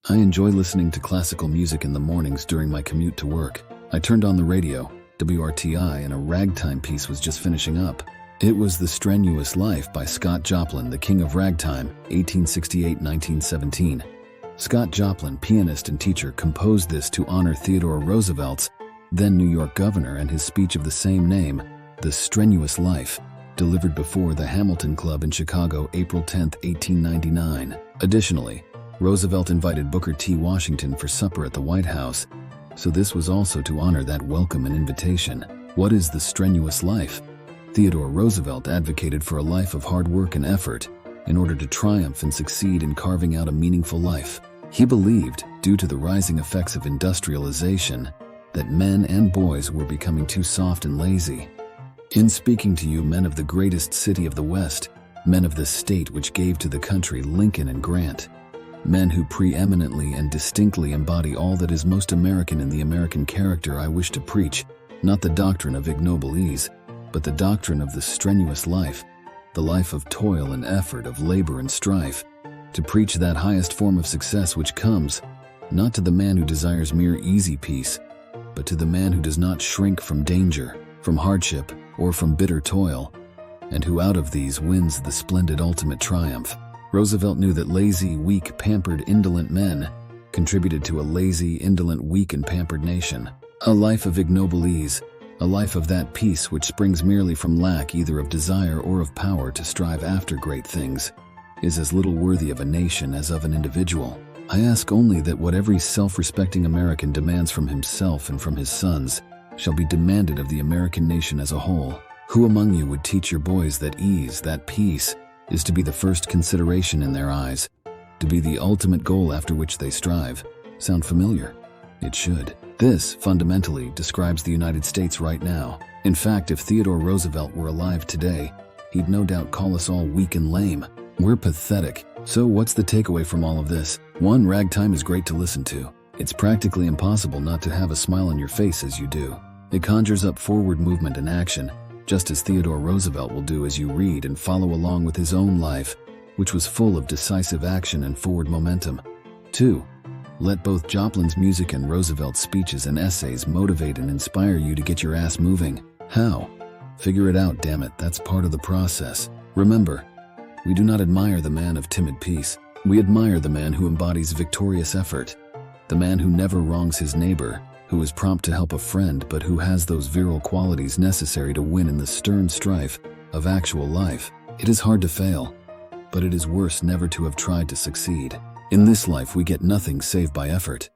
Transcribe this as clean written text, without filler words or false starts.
I enjoy listening to classical music in the mornings during my commute to work. I turned on the radio, WRTI, and a ragtime piece was just finishing up. It was The Strenuous Life by Scott Joplin, the king of ragtime, 1868-1917. Scott Joplin, pianist and teacher, composed this to honor Theodore Roosevelt's then New York governor and his speech of the same name, The Strenuous Life, delivered before the Hamilton Club in Chicago, April 10, 1899. Additionally, Roosevelt invited Booker T. Washington for supper at the White House, so this was also to honor that welcome and invitation. What is the strenuous life? Theodore Roosevelt advocated for a life of hard work and effort in order to triumph and succeed in carving out a meaningful life. He believed, due to the rising effects of industrialization, that men and boys were becoming too soft and lazy. In speaking to you, men of the greatest city of the West, men of the state which gave to the country Lincoln and Grant, men who preeminently and distinctly embody all that is most American in the American character, I wish to preach, not the doctrine of ignoble ease, but the doctrine of the strenuous life, the life of toil and effort, of labor and strife, to preach that highest form of success which comes, not to the man who desires mere easy peace, but to the man who does not shrink from danger, from hardship, or from bitter toil, and who out of these wins the splendid ultimate triumph. Roosevelt knew that lazy, weak, pampered, indolent men contributed to a lazy, indolent, weak, and pampered nation. A life of ignoble ease, a life of that peace which springs merely from lack either of desire or of power to strive after great things, is as little worthy of a nation as of an individual. I ask only that what every self-respecting American demands from himself and from his sons shall be demanded of the American nation as a whole. Who among you would teach your boys that ease, that peace, is to be the first consideration in their eyes, to be the ultimate goal after which they strive? Sound familiar? It should. This, fundamentally, describes the United States right now. In fact, if Theodore Roosevelt were alive today, he'd no doubt call us all weak and lame. We're pathetic. So what's the takeaway from all of this? 1. Ragtime is great to listen to. It's practically impossible not to have a smile on your face as you do. It conjures up forward movement and action, just as Theodore Roosevelt will do as you read and follow along with his own life, which was full of decisive action and forward momentum. 2. Let both Joplin's music and Roosevelt's speeches and essays motivate and inspire you to get your ass moving. How? Figure it out, damn it, that's part of the process. Remember, we do not admire the man of timid peace. We admire the man who embodies victorious effort, the man who never wrongs his neighbor, who is prompt to help a friend but who has those virile qualities necessary to win in the stern strife of actual life. It is hard to fail, but it is worse never to have tried to succeed. In this life we get nothing save by effort.